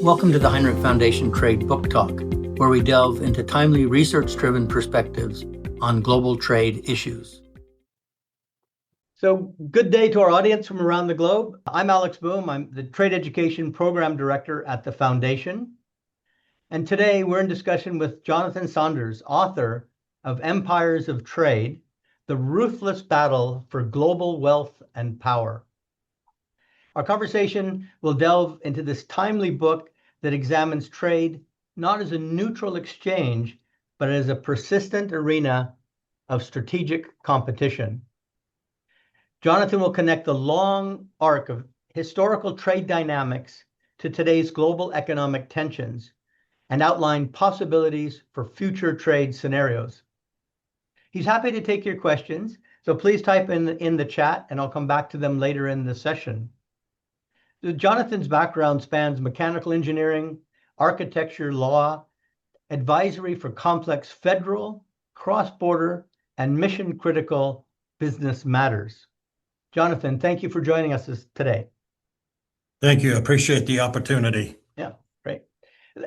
Welcome to the Heinrich Foundation Trade Book Talk, where we delve into timely research-driven perspectives on global trade issues. So good day to our audience from around the globe. I'm Alex Boom. I'm the Trade Education Program Director at the Foundation. And today we're in discussion with Jonathan Saunders, author of Empires of Trade, The Ruthless Battle for Global Wealth and Power. Our conversation will delve into this timely book that examines trade not as a neutral exchange, but as a persistent arena of strategic competition. Jonathan will connect the long arc of historical trade dynamics to today's global economic tensions and outline possibilities for future trade scenarios. He's happy to take your questions, so please type in the chat and I'll come back to them later in the session. Jonathan's background spans mechanical engineering, architecture, law, advisory for complex federal, cross-border, and mission-critical business matters. Jonathan, thank you for joining us today. Thank you. I appreciate the opportunity. Yeah, great.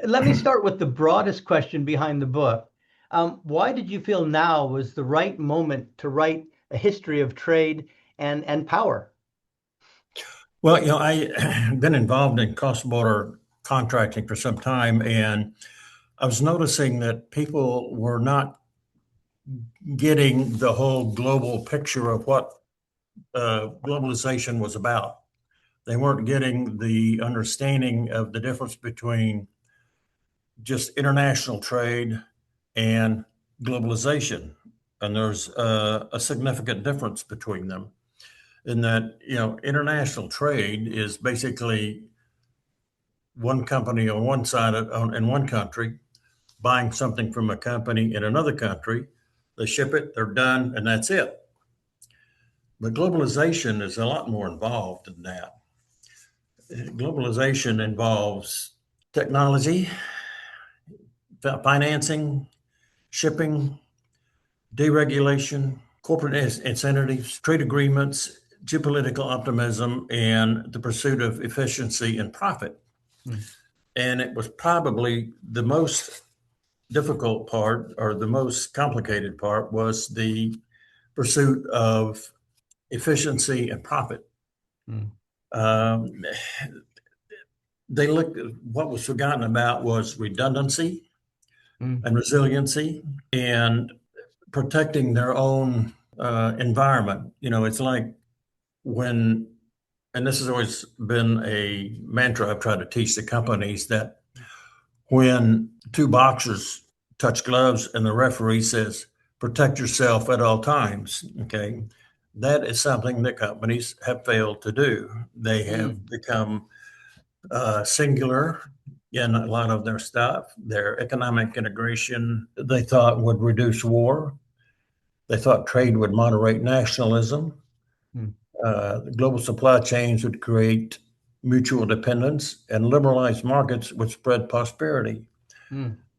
Let me start with the broadest question behind the book. Why did you feel now was the right moment to write a history of trade and power? Well, I've been involved in cross-border contracting for some time, and I was noticing that people were not getting the whole global picture of what globalization was about. They weren't getting the understanding of the difference between just international trade and globalization. And there's a significant difference between them in that, international trade is basically one company on one side in one country buying something from a company in another country. They ship it, they're done, and that's it. But globalization is a lot more involved than that. Globalization involves technology, financing, shipping, deregulation, corporate incentives, trade agreements, geopolitical optimism, and the pursuit of efficiency and profit. And it was probably the most difficult part, or the most complicated part, was the pursuit of efficiency and profit. They looked at what was forgotten about was redundancy and resiliency and protecting their own environment. It's like when, and this has always been a mantra I've tried to teach the companies, that when two boxers touch gloves and the referee says, protect yourself at all times, okay, that is something that companies have failed to do. They have become singular in a lot of their stuff. Their economic integration, they thought, would reduce war. They thought trade would moderate nationalism. The global supply chains would create mutual dependence, and liberalized markets would spread prosperity.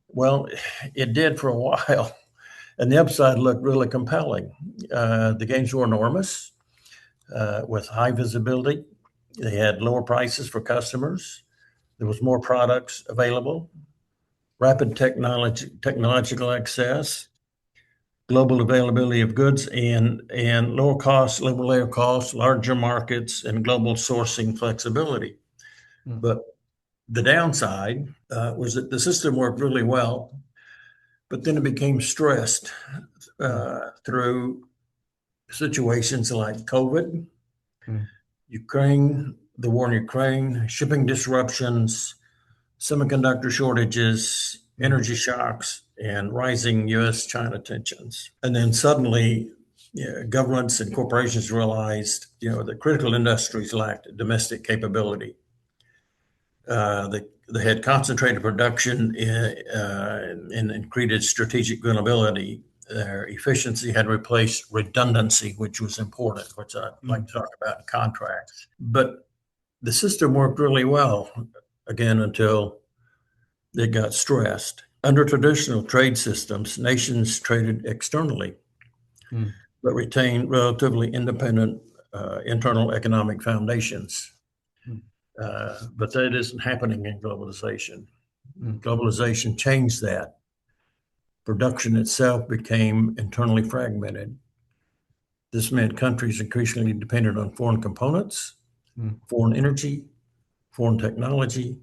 Well, it did for a while, and the upside looked really compelling. The gains were enormous with high visibility. They had lower prices for customers. There was more products available, rapid technological access, global availability of goods, and lower costs, lower costs, larger markets, and global sourcing flexibility. But the downside was that the system worked really well, but then it became stressed through situations like COVID, Ukraine, the war in Ukraine, shipping disruptions, semiconductor shortages, energy shocks, and rising U.S.-China tensions. And then suddenly, governments and corporations realized, that critical industries lacked domestic capability. They had concentrated production and created strategic vulnerability. Their efficiency had replaced redundancy, which was important, which I'd like to talk about in contracts. But the system worked really well, again, until it got stressed. Under traditional trade systems, nations traded externally, but retained relatively independent internal economic foundations. But that isn't happening in globalization. Mm. Globalization changed that. Production itself became internally fragmented. This meant countries increasingly depended on foreign components, Mm. foreign energy, foreign technology,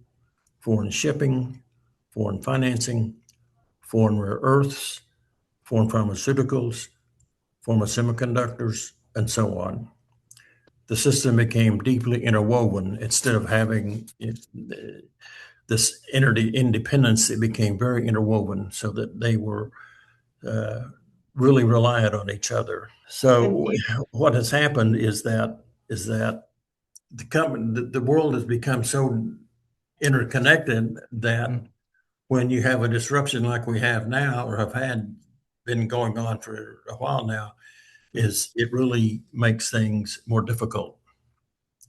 foreign shipping, foreign financing, foreign rare earths, foreign pharmaceuticals, foreign semiconductors, and so on. The system became deeply interwoven. Instead of having this interdependence, it became very interwoven so that they were uh, really reliant on each other. And So what has happened is that the world has become so interconnected that mm, when you have a disruption like we have now, or have had been going on for a while now, mm. is it really makes things more difficult.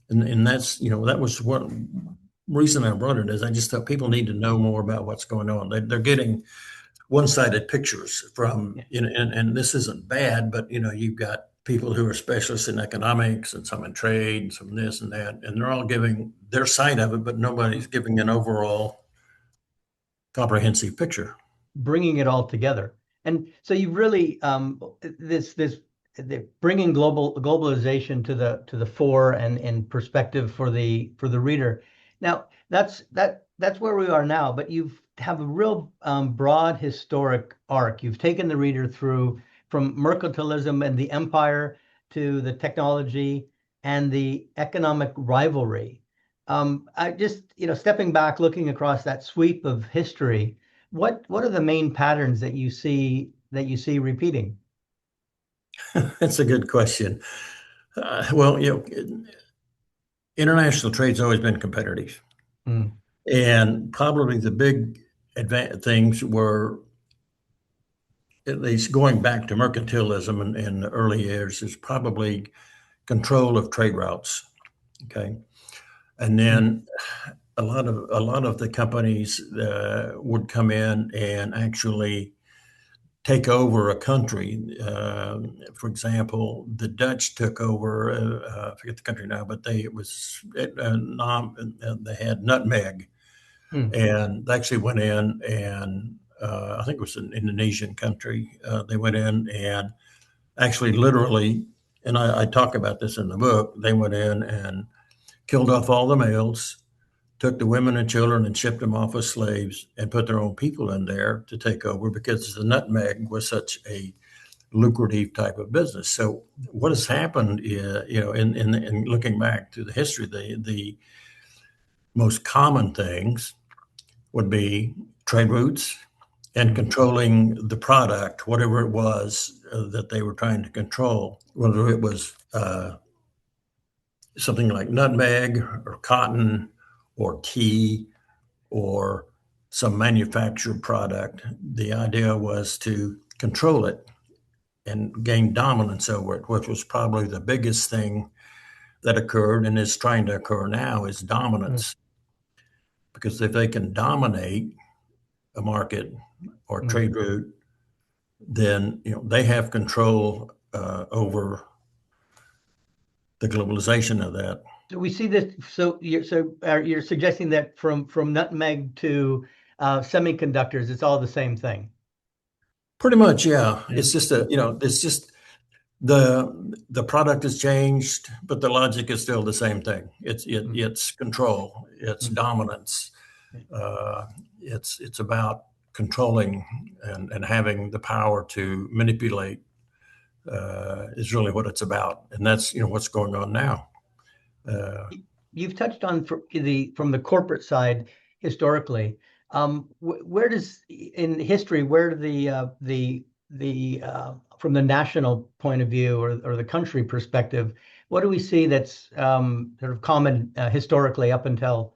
And that's, that was what reason I brought it is I just thought people need to know more about what's going on. They're getting one-sided pictures from, Yeah. and this isn't bad, but you've got people who are specialists in economics and some in trade and some this and that, and they're all giving their side of it, but nobody's giving an overall comprehensive picture. Bringing it all together. And so you really bringing globalization to the fore and in perspective for the reader. Now that's where we are now. But you have a real broad historic arc. You've taken the reader through from mercantilism and the empire to the technology and the economic rivalry. I just, stepping back, looking across that sweep of history, what are the main patterns that you see repeating? That's a good question. Well, international trade's always been competitive, Mm. and probably the big things were, at least going back to mercantilism in the early years, is probably control of trade routes. Okay, and Mm. then a lot of the companies would come in and actually take over a country. For example, the Dutch took over. I forget the country now, but they had nutmeg, Mm. and they actually went in and I think it was an Indonesian country. They went in and actually literally, and I talk about this in the book. They went in and killed off all the males, took the women and children and shipped them off as slaves, and put their own people in there to take over because the nutmeg was such a lucrative type of business. So what has happened is, in looking back to the history, the most common things would be trade routes and Mm. controlling the product, whatever it was that they were trying to control, whether it was something like nutmeg or cotton or tea or some manufactured product. The idea was to control it and gain dominance over it, which was probably the biggest thing that occurred and is trying to occur now is Mm. dominance. Because if they can dominate a market or Mm. trade route, then they have control over the globalization of that. So we see this. So you're suggesting that from nutmeg to semiconductors, it's all the same thing. Pretty much, yeah. Mm. It's just the product has changed, but the logic is still the same thing. Mm. It's control, it's Mm. dominance. Uh, it's about controlling and having the power to manipulate is really what it's about, and that's what's going on now. Uh, You've touched on from the corporate side historically. Where does in history where do the from the national point of view or the country perspective, what do we see that's sort of common historically up until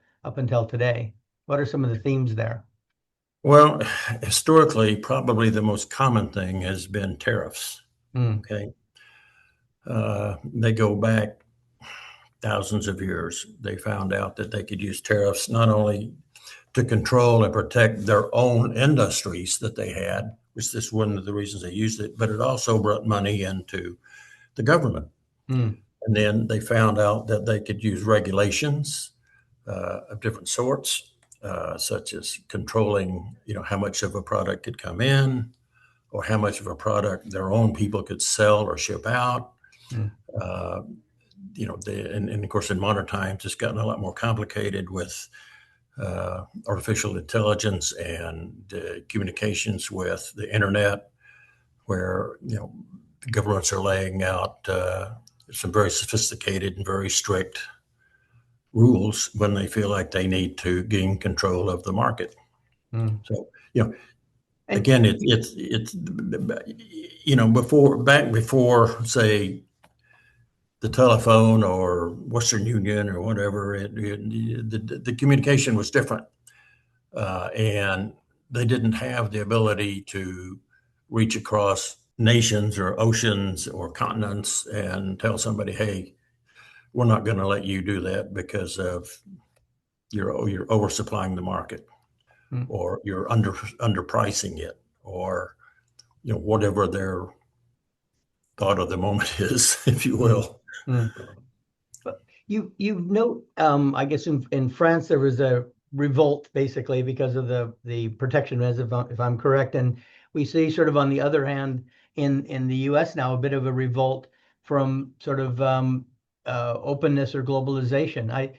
today? What are some of the themes there? well, historically, probably the most common thing has been tariffs. Mm. Okay, they go back thousands of years. They found out that they could use tariffs not only to control and protect their own industries that they had, which is one of the reasons they used it, but it also brought money into the government. Mm. And then they found out that they could use regulations of different sorts, such as controlling, how much of a product could come in, or how much of a product their own people could sell or ship out. Mm. Uh, and of course, in modern times, it's gotten a lot more complicated with artificial intelligence and communications with the internet, where governments are laying out some very sophisticated and very strict rules when they feel like they need to gain control of the market. Mm. So, And again, it's before, say, the telephone or Western Union or whatever, the communication was different, and they didn't have the ability to reach across nations or oceans or continents and tell somebody, "Hey, we're not going to let you do that because of you're oversupplying the market, mm. or you're underpricing it, or whatever their thought of the moment is," if you Mm. will. Mm. But you note, I guess in France there was a revolt basically because of the protectionism, if I'm correct, and we see sort of on the other hand in the U.S. now a bit of a revolt from sort of openness or globalization. I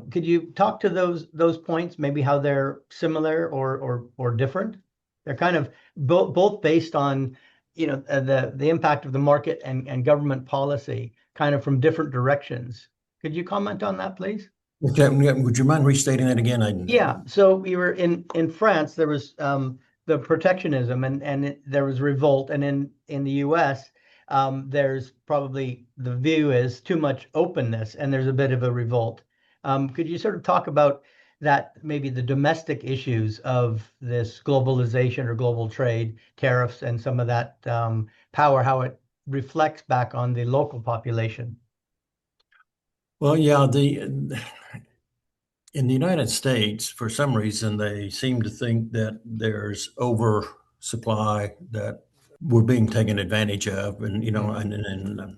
could you talk to those points, maybe how they're similar or different? They're kind of both based on the impact of the market and government policy kind of from different directions. Could you comment on that, please? Would you mind restating that again? Yeah, so we were in France. There was the protectionism, and there was revolt, and in the U.S. There's probably the view is too much openness, and there's a bit of a revolt. Could you sort of talk about that, maybe the domestic issues of this globalization or global trade, tariffs, and some of that power, how it reflects back on the local population? Well, yeah, in the United States, for some reason, they seem to think that there's oversupply, that we're being taken advantage of, and Mm,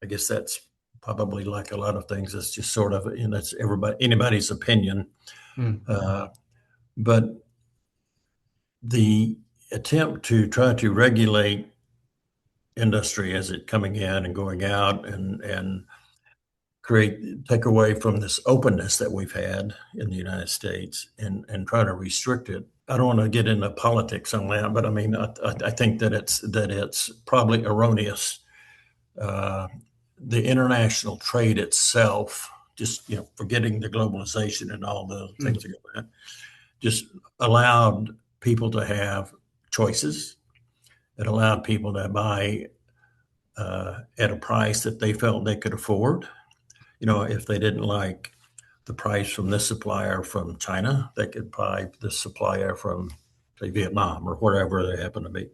I guess that's probably like a lot of things. It's just sort of, that's anybody's opinion. mm, Uh, but the attempt to try to regulate industry as it coming in and going out, and take away from this openness that we've had in the United States, and try to restrict it. I don't want to get into politics on that, but I mean, I think that it's probably erroneous. Uh, the international trade itself, just forgetting the globalization and all the mm, things that go with that, just allowed people to have choices. It allowed people to buy at a price that they felt they could afford. If they didn't like the price from this supplier from China, they could buy the supplier from, say, Vietnam or wherever they happen to be.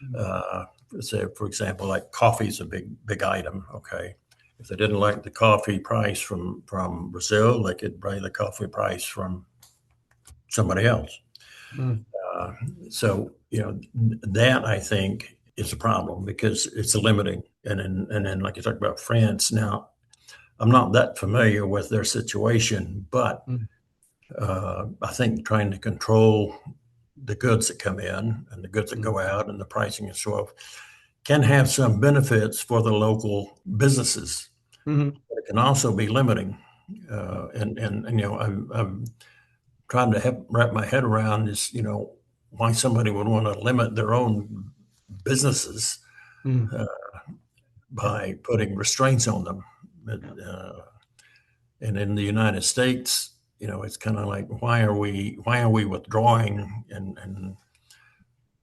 mm, Uh, Say, for example, like coffee is a big item. Okay, if they didn't like the coffee price from Brazil, they could buy the coffee price from somebody else. mm, Uh, so that, I think, is a problem because it's limiting. And then like you talked about France. Now, I'm not that familiar with their situation, but mm, I think trying to control the goods that come in and the goods that mm, go out and the pricing and so forth can have some benefits for the local businesses, mhm, but it can also be limiting. And I'm trying to wrap my head around is, why somebody would want to limit their own businesses mm, uh, yeah, by putting restraints on them. yeah, And in the United States, it's kind of like, why are we withdrawing and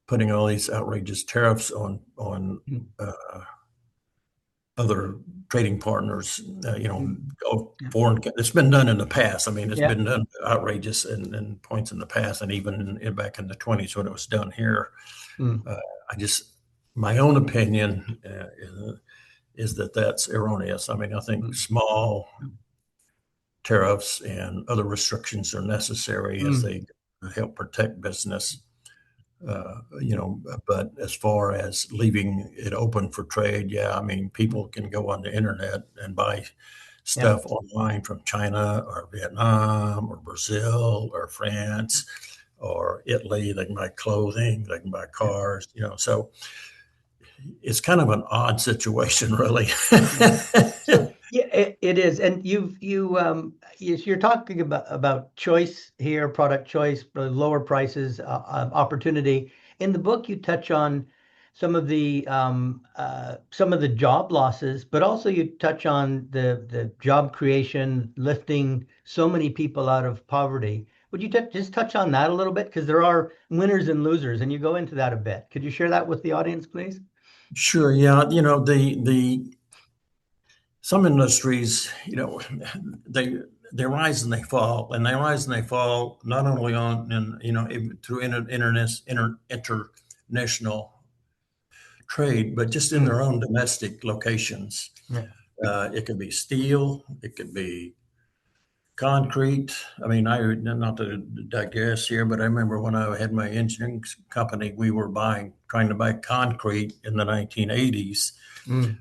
putting all these outrageous tariffs on mm, uh, other trading partners? mm, yeah, Foreign. It's been done in the past. I mean, it's yeah, been done outrageous in points in the past, and even back in the 20s when it was done here. mm, Uh, I just, my own opinion is that that's erroneous. I mean, I think mm, small tariffs and other restrictions are necessary as mm, they help protect business. But as far as leaving it open for trade, yeah, I mean, people can go on the internet and buy Yeah. stuff online from China or Vietnam or Brazil or France or Italy. They can buy clothing, they can buy Yeah. cars, so it's kind of an odd situation, really. Yeah. So yeah, it is, and you're talking about choice here, product choice, lower prices, opportunity. In the book, you touch on some of the job losses, but also you touch on the job creation, lifting so many people out of poverty. Would you just touch on that a little bit? Because there are winners and losers, and you go into that a bit. Could you share that with the audience, please? Sure, yeah. The some industries, they rise and they fall, and they rise and they fall not only on and through international trade, but just in Mm, their own domestic locations. yeah. It could be steel, it could be concrete. I mean, I not to digress here, but I remember when I had my engineering company, we were trying to buy concrete in the 1980s Mm,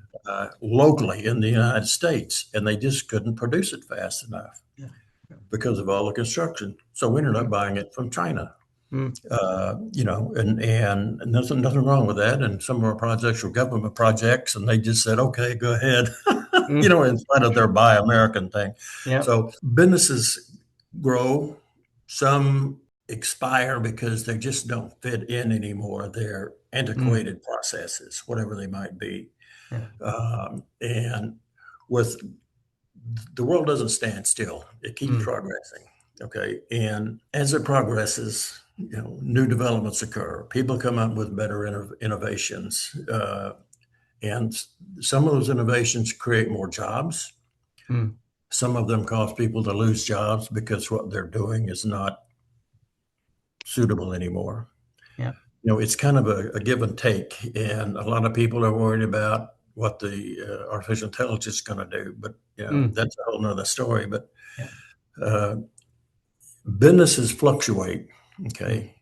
locally in the United States, and they just couldn't produce it fast enough yeah. Yeah. because of all the construction. So we ended up Mm, buying it from China. mm, And nothing wrong with that. And some of our projects were government projects, and they just said, "Okay, go ahead," mm, in spite of their Buy American thing. yeah. So businesses grow, some expire because they just don't fit in anymore. They're Mm, antiquated processes, whatever they might be. yeah. And with the world doesn't stand still; it keeps Mm, progressing. Okay, and as it progresses, new developments occur. People come up with better innovations, and some of those innovations create more jobs. mm, Some of them cause people to lose jobs because what they're doing is not suitable anymore. yeah. It's kind of a give and take, and a lot of people are worried about what the artificial intelligence is going to do. But Mm, that's a whole nother story. But yeah. uh, businesses fluctuate. Mm, Okay,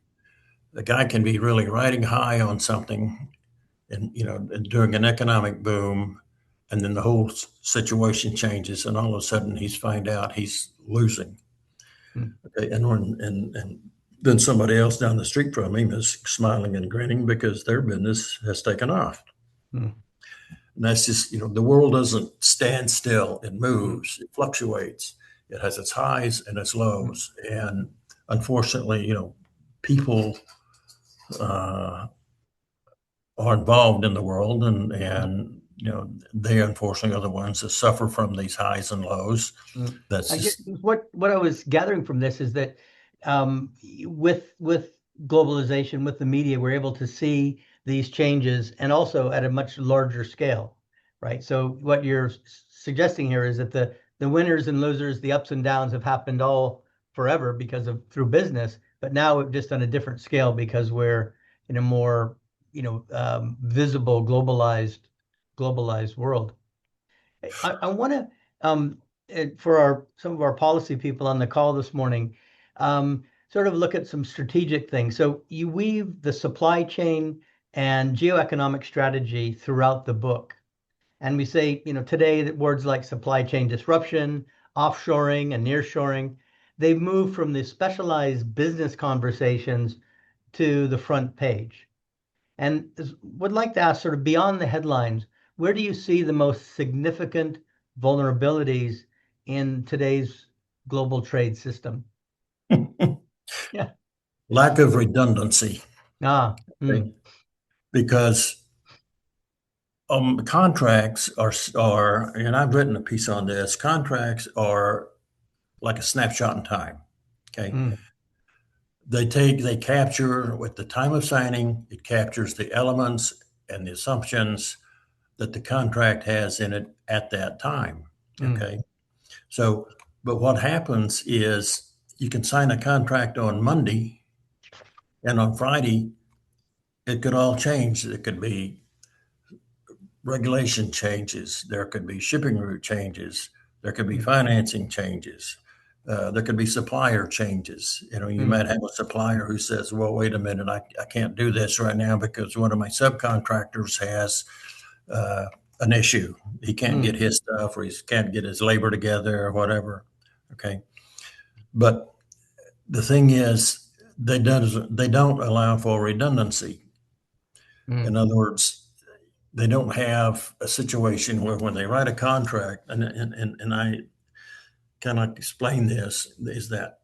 a guy can be really riding high on something, and during an economic boom, and then the whole situation changes, and all of a sudden he's find out he's losing. mm, Okay, and then somebody else down the street from him is smiling and grinning because their business has taken off. mm, And that's just, the world doesn't stand still. It mm, moves, it fluctuates. It has its highs and its mm, lows. And unfortunately, people uh, are involved in the world, mm, and they unfortunately are the ones that suffer from these highs and lows. mm. That's I get just what I was gathering from this is that with globalization, with the media, we're able to see these changes and also at a much larger scale, right? So what you're suggesting here is that the winners and losers, the ups and downs have happened all forever because of through business, but now just on a different scale because we're in a more, visible, globalized world. I want to, for some of our policy people on the call this morning, sort of look at some strategic things. So you weave the supply chain and geoeconomic strategy throughout the book. And we say, today that words like supply chain disruption, offshoring, and nearshoring, they've moved from the specialized business conversations to the front page. And would like to ask, sort of beyond the headlines, where do you see the most significant vulnerabilities in today's global trade system? Yeah. lack of redundancy. Hmm. Okay? Because contracts are, and I've written a piece on this. Contracts are like a snapshot in time. Okay, Mm, they capture at the time of signing. It captures the elements and the assumptions that the contract has in it at that time. mm, Okay, so but what happens is you can sign a contract on Monday, and on Friday it could all change. It could be regulation changes, there could be shipping route changes, there could be mm, financing changes, there could be supplier changes. You mm, might have a supplier who says, well, wait a minute, I can't do this right now because one of my subcontractors has uh, an issue. He can't get his stuff, or he can't get his labor together, or whatever. Okay, but the thing is, they don't allow for redundancy. In other words, they don't have a situation where when they write a contract, and I cannot explain this, is that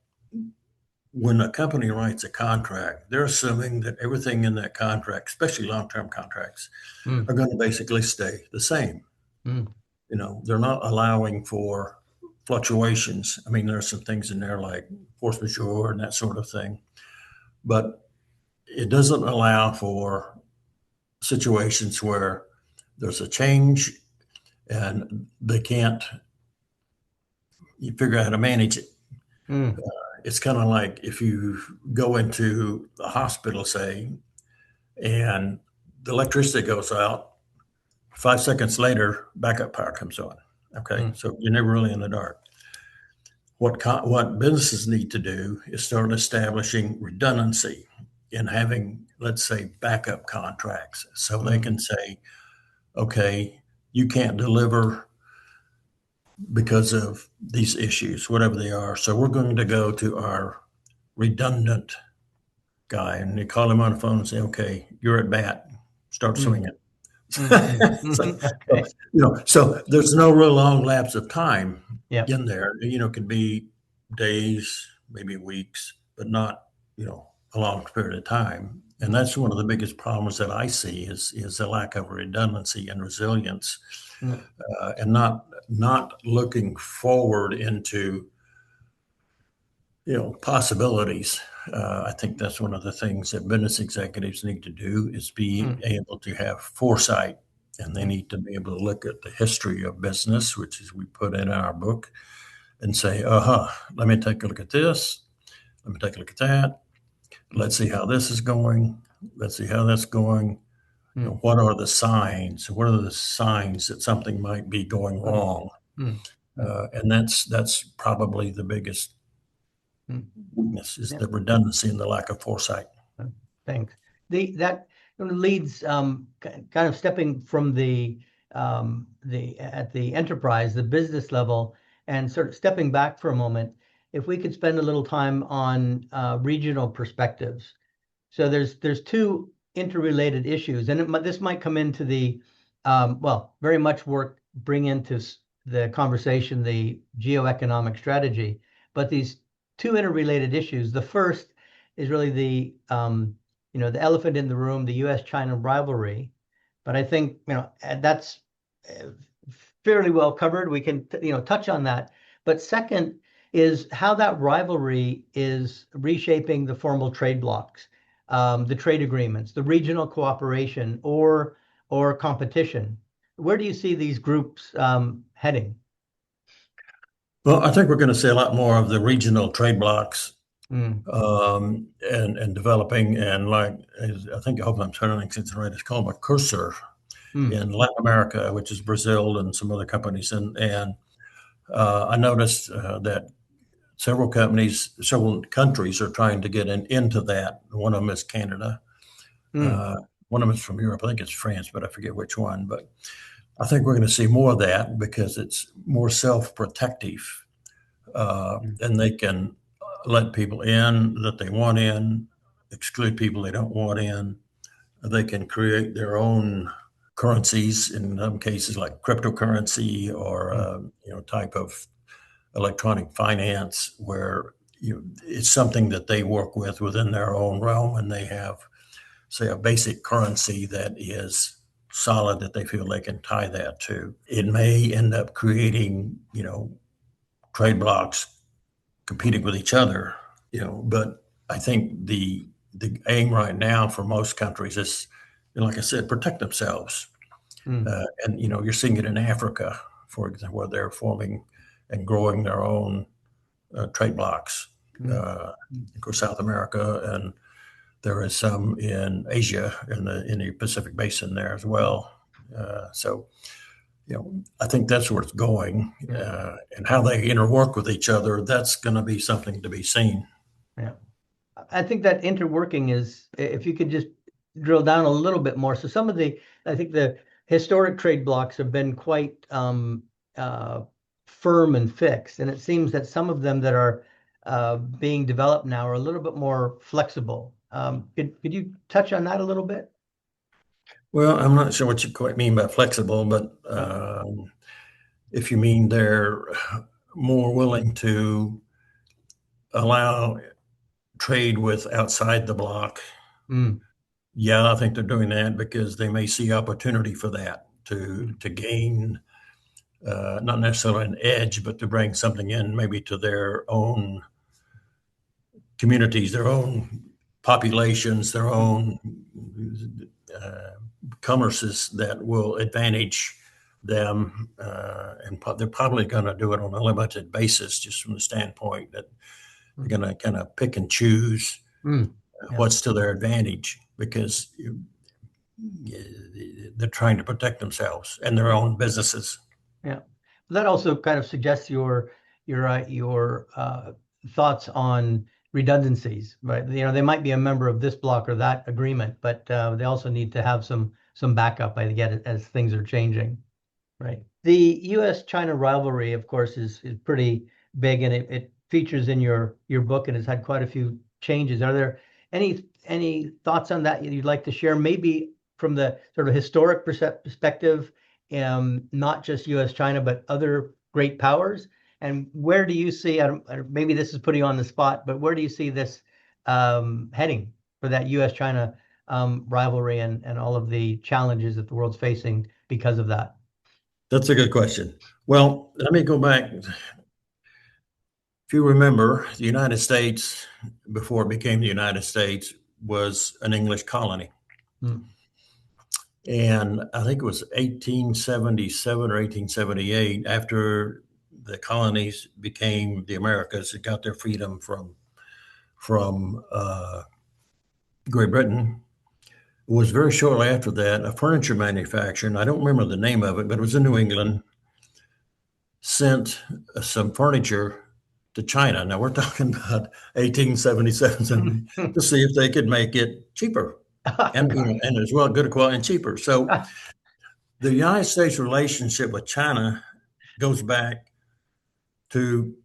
when a company writes a contract, they're assuming that everything in that contract, especially long-term contracts, are going to basically stay the same. They're not allowing for fluctuations. I mean, there's some things in there like force majeure and that sort of thing, but it doesn't allow for situations where there's a change and they can't figure out how to manage it. It's kind of like if you go into the hospital, say, and the electricity goes out, 5 seconds later, backup power comes on. Okay, so you're never really in the dark. What businesses need to do is start establishing redundancy in having, let's say, backup contracts, so they can say, okay, you can't deliver because of these issues, whatever they are. So we're going to go to our redundant guy, and they call him on the phone and say, okay, you're at bat, start swinging. Okay. So there's no real long lapse of time Yep. in there. It could be days, maybe weeks, but not, a long period of time. And that's one of the biggest problems that I see is a lack of redundancy and resilience, and not looking forward into possibilities. I think that's one of the things that business executives need to do is be able to have foresight, and they need to be able to look at the history of business, which is we put in our book, and say, let me take a look at this. Let me take a look at that. Let's see how this is going. Let's see how that's going. What are the signs? What are the signs that something might be going wrong? And that's probably the biggest weakness is the redundancy and the lack of foresight. Thanks. That leads kind of stepping from the at the enterprise, the business level, and sort of stepping back for a moment. If we could spend a little time on regional perspectives. So there's two interrelated issues, and this might come into the very much bring into the conversation the geoeconomic strategy, but these two interrelated issues. The first is really the elephant in the room, the U.S.-China rivalry. But I think that's fairly well covered. We can touch on that. But second is how that rivalry is reshaping the formal trade blocs, the trade agreements, the regional cooperation, or competition. Where do you see these groups heading? Well, I think we're going to see a lot more of the regional trade blocs and developing, and I hope I'm turning things right. It's called Mercosur in Latin America, which is Brazil and some other companies. And I noticed that several countries are trying to get into that. One of them is Canada. One of them is from Europe. I think it's France, but I forget which one. But I think we're going to see more of that because it's more self-protective, and they can let people in that they want in, exclude people they don't want in. They can create their own currencies, in some cases like cryptocurrency or type of electronic finance, where it's something that they work with within their own realm, and they have, say, a basic currency that is solid that they feel they can tie that to. It may end up creating, trade blocs competing with each other, but I think the aim right now for most countries is, like I said, protect themselves. And you're seeing it in Africa, for example, where they're forming and growing their own trade blocs. Of course, South America, and there is some in Asia, in the Pacific Basin there as well. So, I think that's where it's going, and how they interwork with each other. That's going to be something to be seen. Yeah, I think that interworking is, if you could just drill down a little bit more. So I think the historic trade blocks have been quite firm and fixed, and it seems that some of them that are being developed now are a little bit more flexible. Could you touch on that a little bit? Well, I'm not sure what you quite mean by flexible, but if you mean they're more willing to allow trade with outside the bloc, Mm, yeah, I think they're doing that because they may see opportunity for that to gain not necessarily an edge, but to bring something in maybe to their own communities, their own populations, their own uh, commerces that will advantage them. And they're probably going to do it on a limited basis, just from the standpoint that they're mm, going to kind of pick and choose mm. Yeah, what's to their advantage because they're trying to protect themselves and their own businesses. yeah. That also kind of suggests your thoughts on redundancies, right? You know, they might be a member of this block or that agreement, but they also need to have some backup, I get it, as things are changing. Right. The U.S.-China rivalry, of course, is pretty big, and it features in your book and has had quite a few changes. Are there any thoughts on that you'd like to share? Maybe from the sort of historic perspective, not just U.S.-China, but other great powers. And where do you see? Maybe this is putting you on the spot, but where do you see this heading for that U.S.-China rivalry and all of the challenges that the world's facing because of that? That's a good question. Well, let me go back. If you remember, the United States, before it became the United States, was an English colony. Mm, And I think it was 1877 or 1878, after the colonies became the Americas, it got their freedom from Great Britain. It was very shortly after that, a furniture manufacturer, and I don't remember the name of it, but it was in New England, sent some furniture to China. Now we're talking about 1877 mm. to see if they could make it cheaper Oh, and gosh. and as well good quality and cheaper. So the United States relationship with China goes back to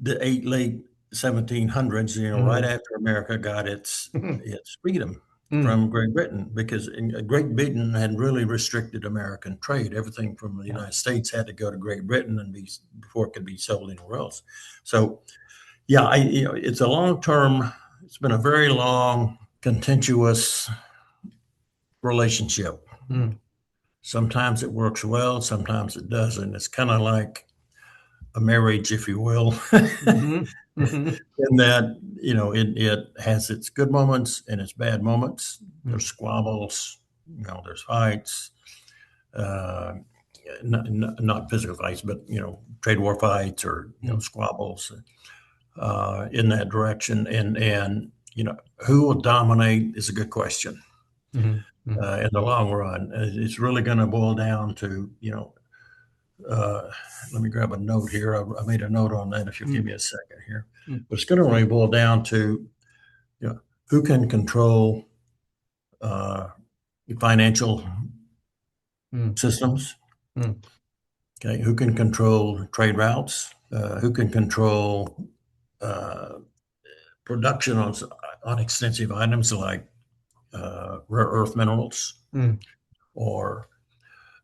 the late 1700s. Right Mhm. after America got its freedom Mm, from Great Britain, because Great Britain had really restricted American trade. Everything from the yeah. United States had to go to Great Britain and be before it could be sold anywhere else. So yeah, it's a long term. It's been a very long, contentious relationship. Mm, Sometimes it works well, sometimes it doesn't. It's kind of like a marriage, if you will, mhm, mhm, in that it has its good moments and its bad moments. There's mm, squabbles, there's fights, uh, not physical fights, but trade war fights or mm, squabbles in that direction. And who will dominate is a good question mhm, mm, in the long run. It's really going to boil down to Uh, let me grab a note here. I made a note on that. If you'll give mm, me a second here, mm, but it's going to really boil down to you know who can control uh, financial mm, systems. mm, Okay, who can control trade routes? Who can control uh, production on extensive items like rare earth minerals mm, or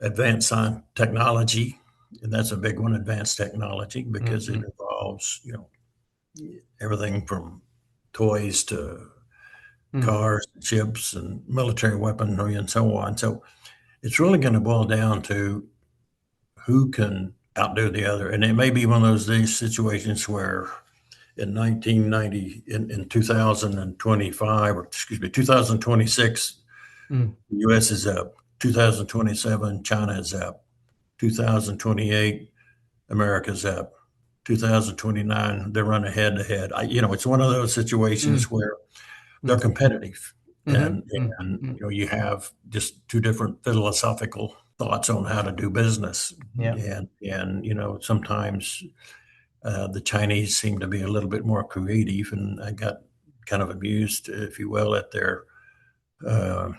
advanced science technology, and that's a big one. Advanced technology mm, because it mm, involves everything from toys to mm, cars, ships, and military weaponry, and so on. So it's really going to boil down to who can outdo the other. And it may be one of these situations where in 1990, in 2025, or excuse me, 2026, mm, the US is up. 2027, China is up. 2028, America's up. 2029, they're running head to head. It's one of those situations mm, where they're mm, competitive, mhm, and mm, and mm. you have just two different philosophical thoughts on how to do business, Yeah. and sometimes the Chinese seem to be a little bit more creative, and I got kind of amused, if you will, at their uh,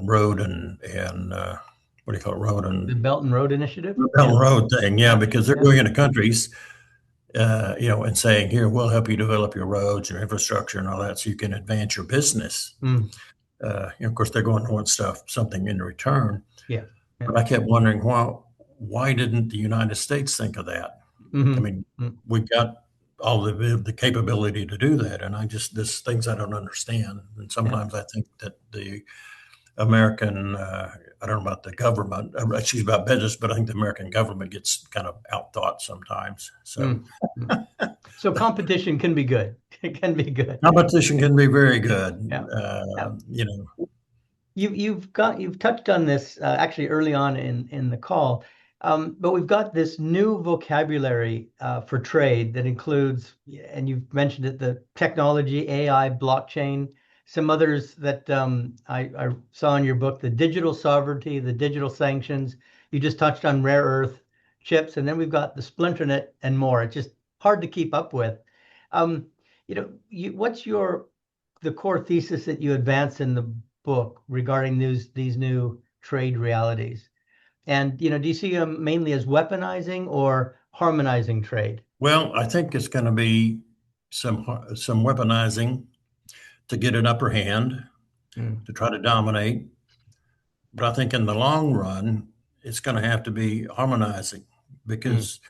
road and what do you call it, road The and Belt and Road Initiative. Belt Yeah. and Road thing, yeah, Yeah. because they're Yeah. going into countries, and saying, here, we'll help you develop your roads, your infrastructure, and all that, so you can advance your business. Mm. Of course, they're going to want something in return. Yeah. Yeah. But I kept wondering, why didn't the United States think of that? I Mm-hmm. mean, Mm. we got all the capability to do that, and there's things I don't understand. And Yeah. sometimes I think that the American, I don't know about the government, excuse me, about business, but I think the American government gets kind of outthought sometimes. So Mm. Mm. So competition can be good. It can be good. competition can be very good. Yeah. Yeah. You know, You've touched on this actually early on in the call, but we've got this new vocabulary for trade that includes, and you've mentioned it, the technology, AI, blockchain, some others that I saw in your book, the digital sovereignty, the digital sanctions. You just touched on rare earth chips, and then we've got the splinternet and more. It's just hard to keep up with. Um, what's the core thesis that you advance in the book regarding these new trade realities? And do you see them mainly as weaponizing or harmonizing trade? well, I think it's going to be some weaponizing to get an upper hand, Mm, to try to dominate. But I think in the long run, it's going to have to be harmonizing, mm, because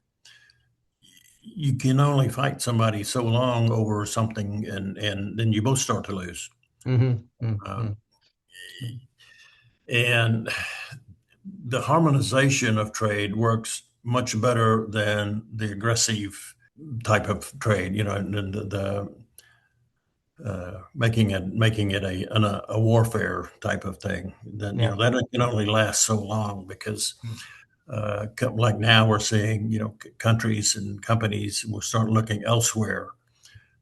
you can only fight somebody so long over something, and then you both start to lose. mhm, mm, Um, mm, mm, and the harmonization of trade works much better than the aggressive type of trade. The making it a warfare type of thing. Then yeah. that can only last so long, because Mm, like now we're seeing countries and companies will start looking elsewhere.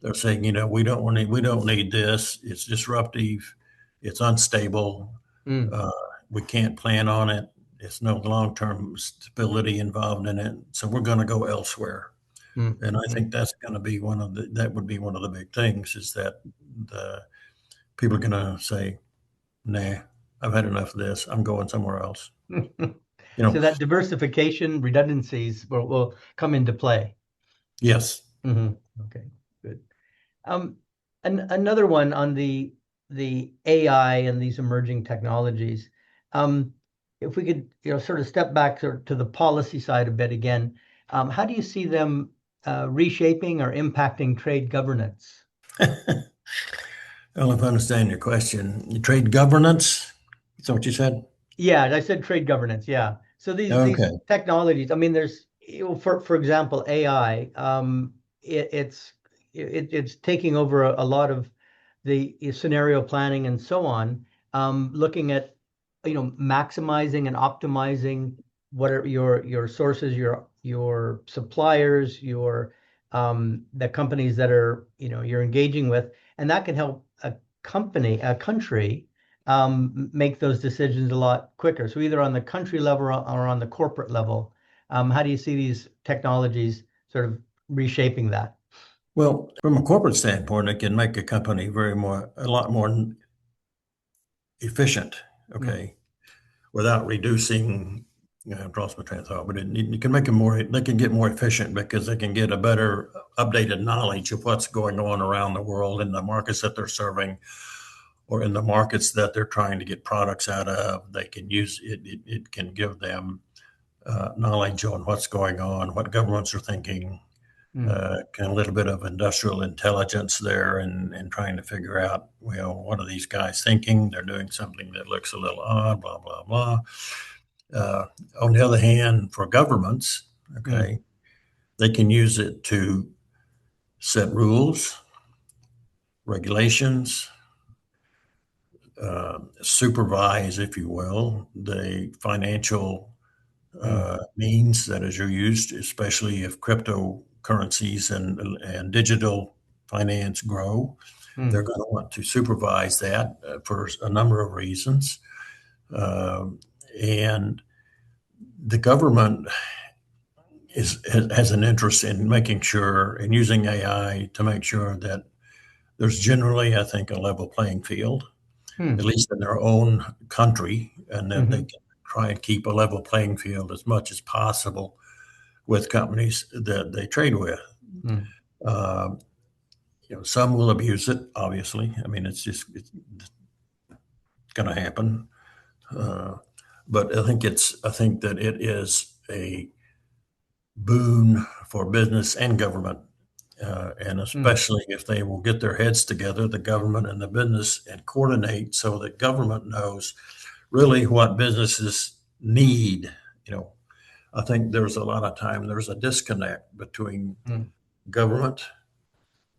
They're saying, we don't need this. It's disruptive. It's unstable. mm, Uh, we can't plan on it. It's no long-term stability involved in it. So we're going to go elsewhere. mm, And I mm. think that's going to be that would be one of the big things, is that the people are going to say, nah, I've had enough of this. I'm going somewhere else. You So know, that diversification, redundancies will come into play. yes. Hmm. Okay, good. Um, another one on the AI and these emerging technologies. Um, if we could, sort of step back to the policy side a bit again, how do you see them reshaping or impacting trade governance? Well, if I understand your question, trade governance, is that what you said? Yeah, I said trade governance. Yeah. So these Okay. technologies. I mean, there's for example, AI. It's taking over a lot of the scenario planning and so on. Looking at maximizing and optimizing what are your sources, your suppliers, your the companies that are you're engaging with, and that can help a country make those decisions a lot quicker. So either on the country level or on the corporate level, how do you see these technologies sort of reshaping that? Well, from a corporate standpoint, it can make a company a lot more efficient, Mm, okay, without reducing, I've lost my train of thought, but it can make them they can get more efficient, because they can get a better updated knowledge of what's going on around the world in the markets that they're serving, or in the markets that they're trying to get products out of. They can use it, it can give them knowledge on what's going on, what governments are thinking, mm, kind of a little bit of industrial intelligence there, and trying to figure out, well, what are these guys thinking? They're doing something that looks a little odd, blah, blah, blah. Uh, on the other hand, for governments, mm, okay, they can use it to set rules, regulations, supervise, if you will, the financial mm, means that are used, especially if cryptocurrencies and digital finance grow. They're mm, going to want to supervise that for a number of reasons. Um, and the government has an interest in making sure, and using AI to make sure that there's generally, I think, a level playing field. Hmm. at least in their own country, and then they Hmm. can try and keep a level playing field as much as possible with companies that they trade with. Hmm. Uh, some will abuse it, obviously. I mean, it's going to happen. Uh, but I think that it is a boon for business and government, and Hmm. especially if they will get their heads together, the government and the business, and coordinate so that government knows really what businesses need. You know, I think there's a lot of time there's a disconnect between Hmm. government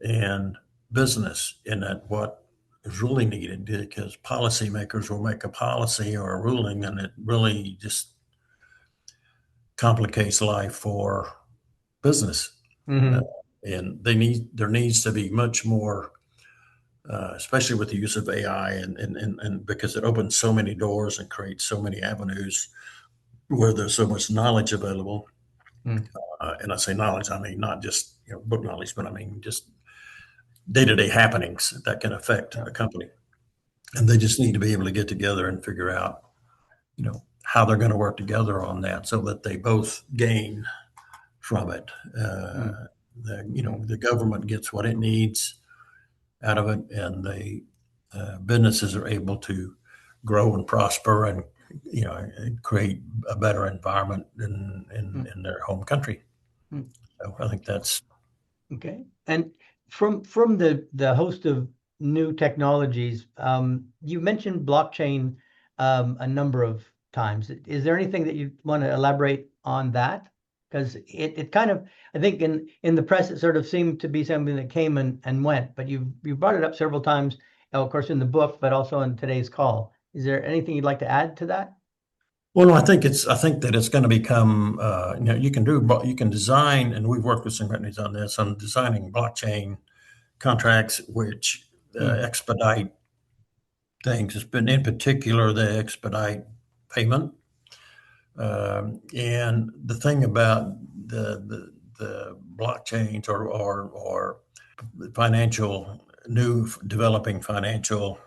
and business in that what is really needed, because policymakers will make a policy or a ruling and it really just complicates life for business. Uh, Hmm. and there needs to be much more, especially with the use of AI, and because it opens so many doors and creates so many avenues where there's so much knowledge available. Hmm. And I say knowledge, I mean not just book knowledge, but I mean just day-to-day happenings that can affect Yeah. a company. And they just need to be able to get together and figure out, how they're going to work together on that so that they both gain from it. Hmm. Hmm. The government gets what it needs out of it, and the businesses are able to grow and prosper, and create a better environment Hmm. in their home country. Hmm. So I think that's Okay. And from the host of new technologies, you mentioned blockchain a number of times. Is there anything that you want to elaborate on that? Because it kind of, I think in the press it sort of seemed to be something that came and went, but you brought it up several times, of course, in the book, but also in today's call. Is there anything you'd like to add to that? well. I think that it's going to become. You can design, and we've worked with some companies on this on designing blockchain contracts, which Hmm. expedite things. It's been in particular they expedite payment. And the thing about the blockchains or financial new developing financial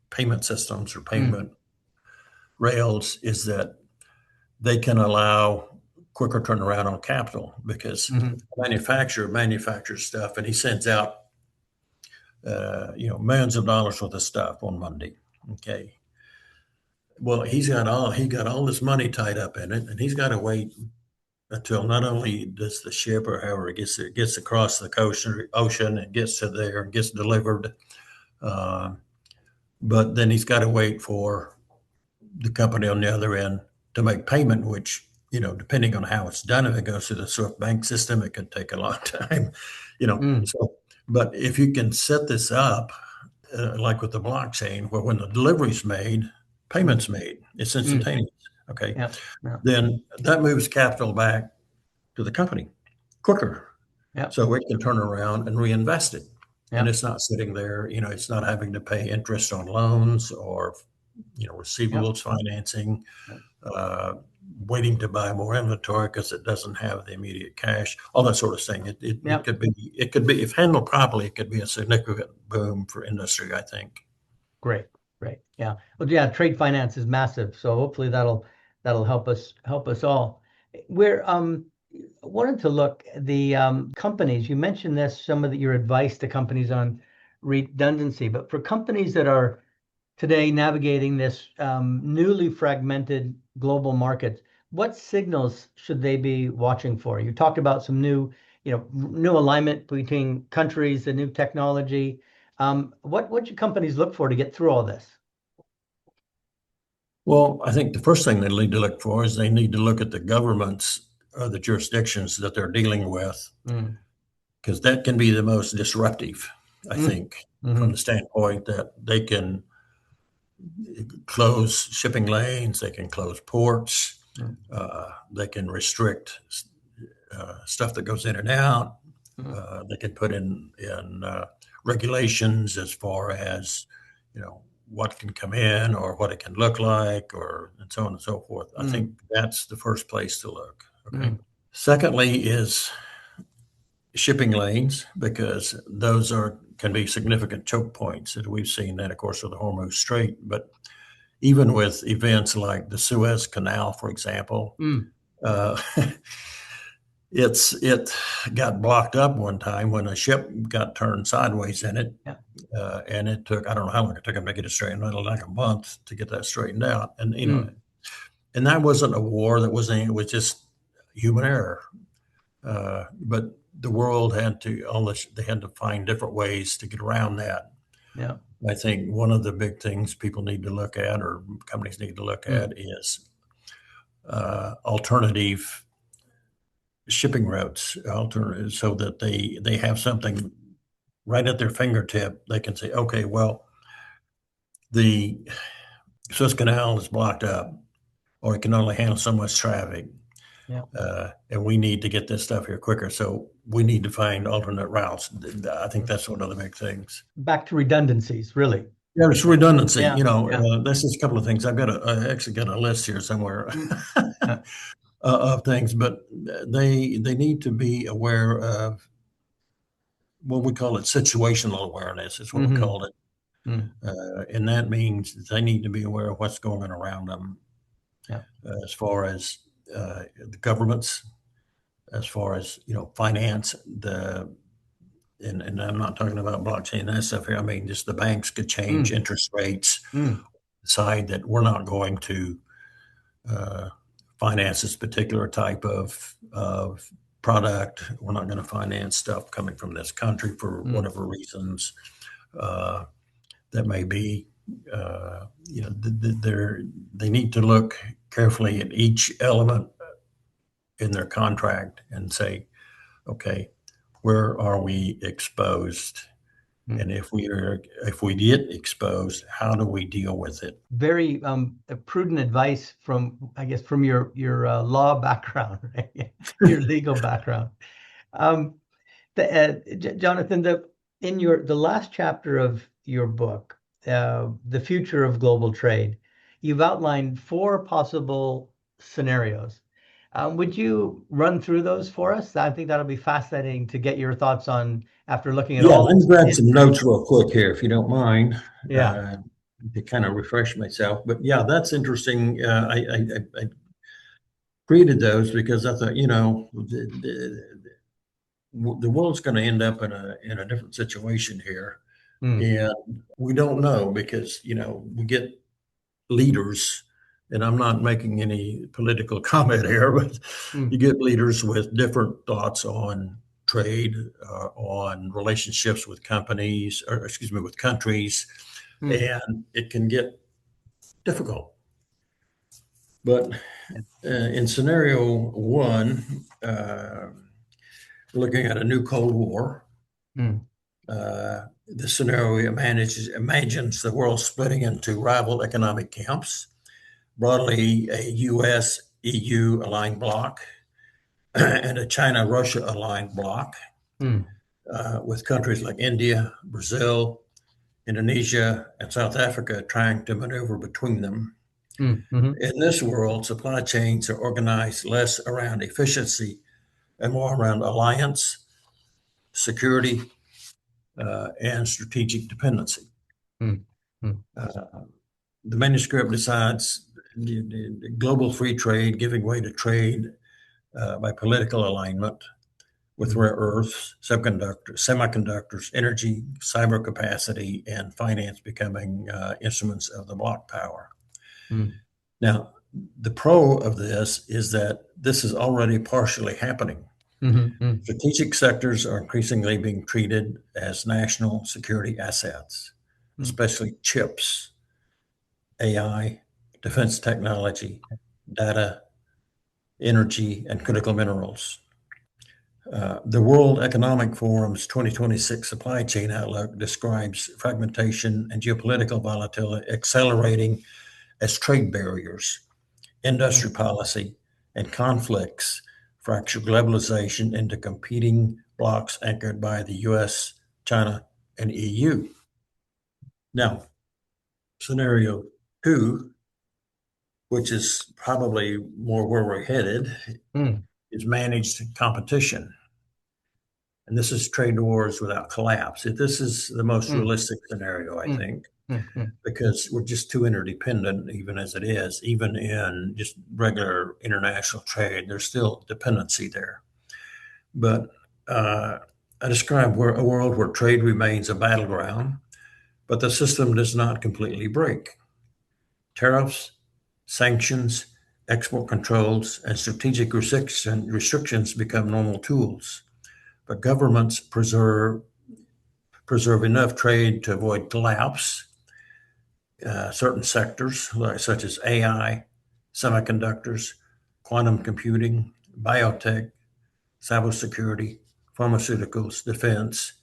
payment systems or Hmm. payment rails is that they can allow quicker turnaround on capital, because Hmm. a manufacturer manufactures stuff and he sends out millions of dollars worth of stuff on Monday. Okay. Well, he got all this money tied up in it, and he's got to wait until not only does the ship or however it gets across the ocean and gets to there and gets delivered, uh, but then he's got to wait for the company on the other end to make payment, which depending on how it's done, if it goes through the Swift bank system, it could take a long time. Hmm. So, but if you can set this up like with the blockchain, where when the delivery's made, Hmm. payment's made, it's Hmm. instantaneous. Okay, Yeah. Yeah. then that moves capital back to the company quicker, Yeah. so it can turn around and reinvest it. And Yeah. it's not sitting there, it's not having to pay interest on loans or, Yeah. receivables financing, uh, waiting to buy more inventory because it doesn't have the immediate cash, all that sort of thing. Yeah. It could be, if handled properly, it could be a significant boom for industry, I think. Great, great. Yeah. Well, yeah, trade finance is massive, so hopefully that'll help us all. We're wanted to look at the companies. You mentioned this, some of your advice to companies on redundancy, but for companies that are today navigating this newly fragmented global market, what signals should they be watching for? You talked about some new alignment between countries, the new technology. What should companies look for to get through all this? Well, I think the first thing they need to look for is they need to look at the governments or the jurisdictions that they're dealing with, Mm, because that can be the most disruptive, I mm, think, from the mm-hmm, standpoint that they can close shipping lanes, they can close ports, mm, they can restrict stuff that goes in and out. mm, They can put in regulations as far as what can come in or what it can look like, or and so on and so forth. I mm, think that's the first place to look. Okay. mm, Secondly is shipping lanes, because those are can be significant choke points. And we've seen that, of course, with the Hormuz Strait. But even with events like the Suez Canal, for example, uh, it got blocked up one time when a ship got turned sideways in it. Yeah. And it took, I don't know how long it took them to get it straightened out, like a month to get that straightened out. And, and that wasn't a war, it was just human error. But the world they had to find different ways to get around that. Yeah. I think one of the big things people need to look at, or companies need to look at, is alternative shipping routes, so that they have something right at their fingertip. They can say, okay, well, the Suez Canal is blocked up, or it can only handle so much traffic. Yeah. And we need to get this stuff here quicker. So we need to find alternate routes. I think that's one of the big things. Back to redundancies, really. Yeah, it's redundancy. Yeah. That's just a couple of things. I actually got a list here somewhere Yeah. of things, but they need to be aware of what we call it situational awareness. Is what we call it, and that means they need to be aware of what's going on around them, Yeah. as far as the governments, as far as finance, and I'm not talking about blockchain and that stuff here. I mean, just the banks could change interest rates, decide that we're not going to finance this particular type of product. We're not going to finance stuff coming from this country for whatever reasons that may be. They need to look carefully at each element in their contract and say, okay, where are we exposed? And if we get exposed, how do we deal with it? Very prudent advice from, I guess, from your law background, right? Your legal background. Jonathan, the last chapter of your book, The Future of Global Trade, you've outlined 4 possible scenarios. Would you run through those for us? I think that'll be fascinating to get your thoughts on after looking at Yeah, all let me this grab some history. notes real quick here, if you don't mind, Yeah. to kind of refresh myself. But yeah, that's interesting. I created those because I thought, the world's going to end up in a different situation here, and we don't know because we get leaders, and I'm not making any political comment here, but you get leaders with different thoughts on trade, on relationships with companies, or excuse me, with countries, and it can get difficult. But in scenario 1, we're looking at a new Cold War. The scenario imagines the world splitting into rival economic camps, broadly a US EU aligned bloc and a China Russia aligned bloc, with countries like India, Brazil, Indonesia, and South Africa trying to maneuver between them. In this world, supply chains are organized less around efficiency and more around alliance, security, and strategic dependency. The manuscript decides global free trade giving way to trade by political alignment with rare earths, semiconductors, energy, cyber capacity, and finance becoming instruments of the bloc power. Now, the pro of this is that this is already partially happening. Strategic sectors are increasingly being treated as national security assets, especially chips, AI, defense technology, data, energy, and critical minerals. The World Economic Forum's 2026 supply chain outlook describes fragmentation and geopolitical volatility accelerating as trade barriers, industry policy, and conflicts fracture globalization into competing blocs anchored by the US, China, and EU. Now, scenario 2, which is probably more where we're headed, is managed competition. And this is trade wars without collapse. This is the most realistic scenario, I think, because we're just too interdependent, even as it is. Even in just regular international trade, there's still dependency there. But I describe a world where trade remains a battleground, but the system does not completely break. Tariffs, sanctions, export controls, and strategic restrictions become normal tools, but governments preserve enough trade to avoid collapse. Certain sectors, such as AI, semiconductors, quantum computing, biotech, cybersecurity, pharmaceuticals, defense,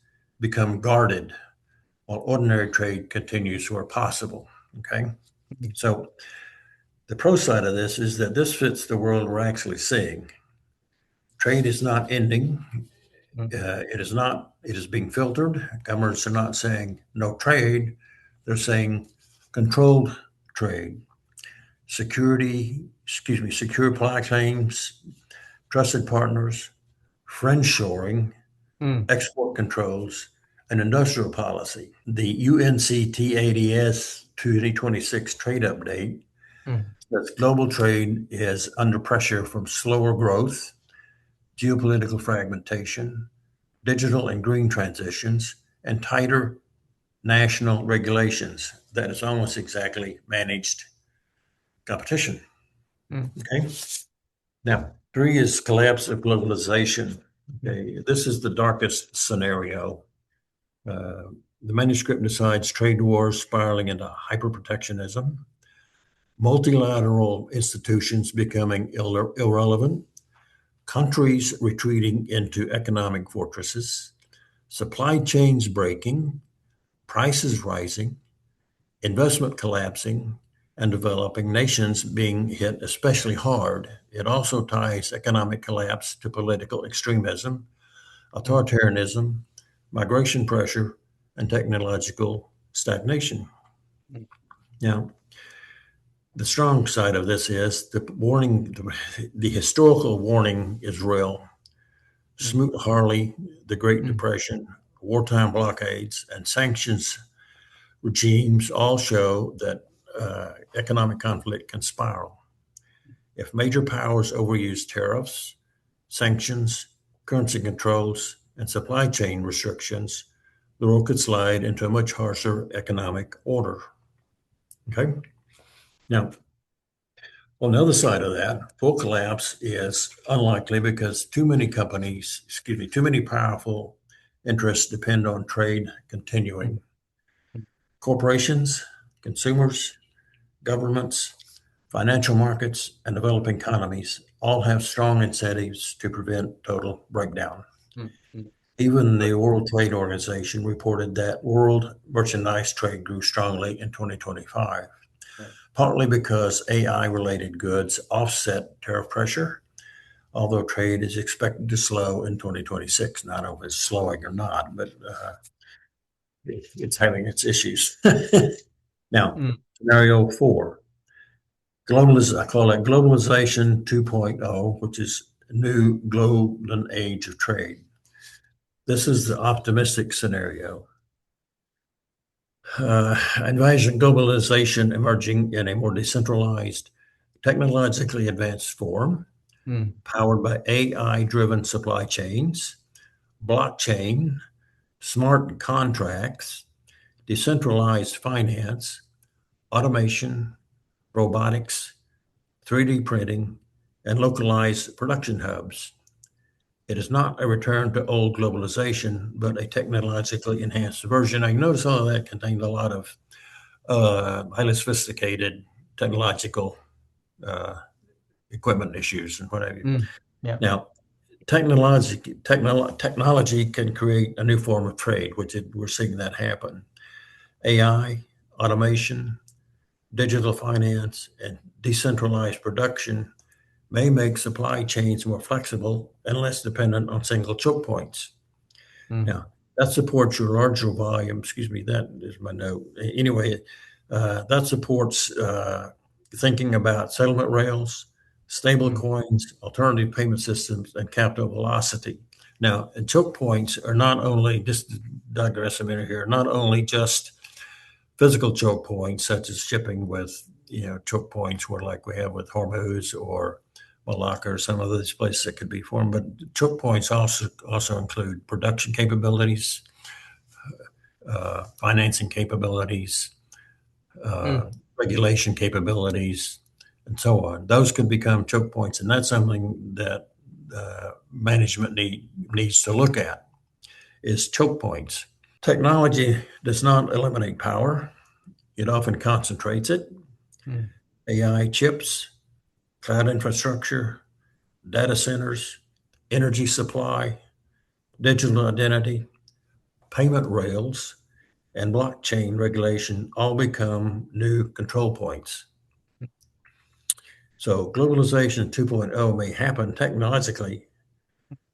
become guarded while ordinary trade continues where possible. Okay, so the pro side of this is that this fits the world we're actually seeing. Trade is not ending. It is not. It is being filtered. Governments are not saying no trade. They're saying controlled trade, secure supply chains, trusted partners, friendshoring, export controls, and industrial policy. The UNCTADS 2026 trade update says global trade is under pressure from slower growth, geopolitical fragmentation, digital and green transitions, and tighter national regulations. That is almost exactly managed competition. Okay. Now, 3 is collapse of globalization. Okay. This is the darkest scenario. The manuscript decides trade wars spiraling into hyperprotectionism, multilateral institutions becoming irrelevant, countries retreating into economic fortresses, supply chains breaking, prices rising, investment collapsing, and developing nations being hit especially hard. It also ties economic collapse to political extremism, authoritarianism, migration pressure, and technological stagnation. Now, the strong side of this is the warning, the historical warning is real. Smoot-Hawley, the Great Depression, wartime blockades, and sanctions regimes all show that economic conflict can spiral. If major powers overuse tariffs, sanctions, currency controls, and supply chain restrictions, the world could slide into a much harsher economic order. Okay? Now, on the other side of that, full collapse is unlikely because too many powerful interests depend on trade continuing. Corporations, consumers, governments, financial markets, and developing economies all have strong incentives to prevent total breakdown. Even the World Trade Organization reported that world merchandise trade grew strongly in 2025, partly because AI-related goods offset tariff pressure, although trade is expected to slow in 2026. Not know if it's slowing or not, but it's having its issues. Now, scenario 4. I call it Globalization 2.0, which is a new golden age of trade. This is the optimistic scenario. Envision globalization emerging in a more decentralized, technologically advanced form, powered by AI-driven supply chains, blockchain, smart contracts, decentralized finance, automation, robotics, 3D printing, and localized production hubs. It is not a return to old globalization, but a technologically enhanced version. Now, you notice all of that contained a lot of highly sophisticated technological equipment issues and what have you. Now, technology can create a new form of trade, which we're seeing that happen. AI, automation, digital finance, and decentralized production may make supply chains more flexible and less dependent on single choke points. Now, that supports your larger volume. Excuse me, that is my note. Anyway, that supports thinking about settlement rails, stable coins, alternative payment systems, and capital velocity. Now, choke points are not only, just to digress a minute here, not only just physical choke points, such as shipping with, choke points where like we have with Hormuz or Malacca or some of these places that could be formed, but choke points also include production capabilities, financing capabilities, regulation capabilities, and so on. Those could become choke points, and that's something that management needs to look at, is choke points. Technology does not eliminate power. It often concentrates it. AI chips, cloud infrastructure, data centers, energy supply, digital identity, payment rails, and blockchain regulation all become new control points. So globalization 2.0 may happen technologically,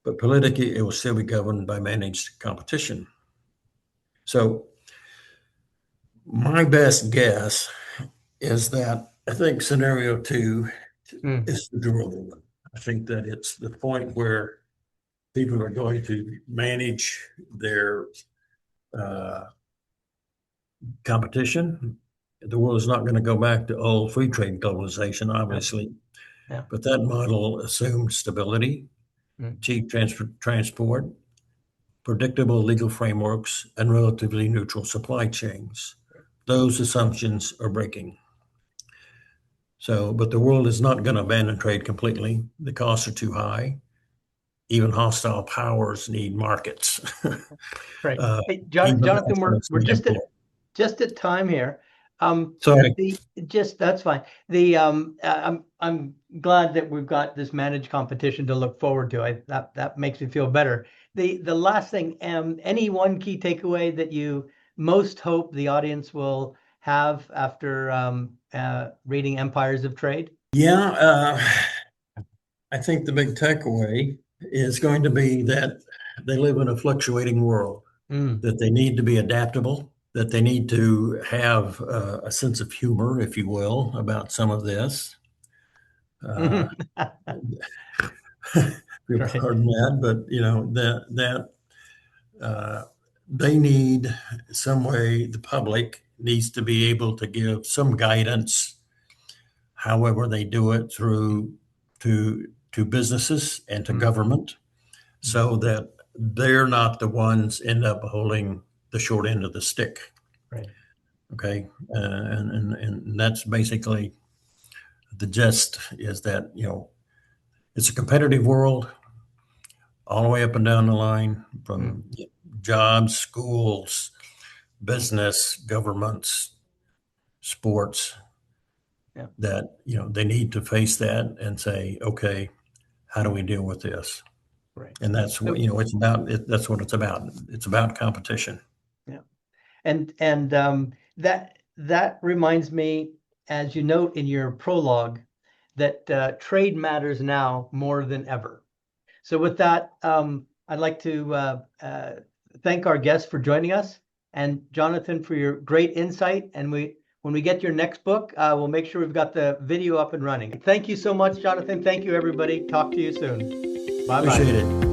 but politically it will still be governed by managed competition. So my best guess is that I think scenario 2 is the durable one. I think that it's the point where people are going to manage their competition. The world is not going to go back to old free trade globalization, obviously, but that model assumed stability, cheap transport, predictable legal frameworks, and relatively neutral supply chains. Those assumptions are breaking. So, but the world is not going to abandon trade completely. The costs are too high. Even hostile powers need markets. Right. Hey, Jonathan, we're just at time here. Sorry. That's fine. I'm glad that we've got this managed competition to look forward to. That makes me feel better. The last thing, any one key takeaway that you most hope the audience will have after reading Empires of Trade? Yeah, I think the big takeaway is going to be that they live in a fluctuating world, that they need to be adaptable, that they need to have a sense of humor, if you will, about some of this. Pardon that, but they need some way. The public needs to be able to give some guidance, however they do it, through to businesses and to government, so that they're not the ones end up holding the short end of the stick. Right. Okay. And that's basically the gist, is that, it's a competitive world all the way up and down the line, from jobs, schools, business, governments, sports, that, they need to face that and say, okay, how do we deal with this? Right. And that's what, it's about. That's what it's about. It's about competition. Yeah. And that reminds me, as you note in your prologue, that trade matters now more than ever. So with that, I'd like to thank our guests for joining us, and Jonathan for your great insight. And when we get your next book, we'll make sure we've got the video up and running. Thank you so much, Jonathan. Thank you, everybody. Talk to you soon. Bye-bye. Appreciate it.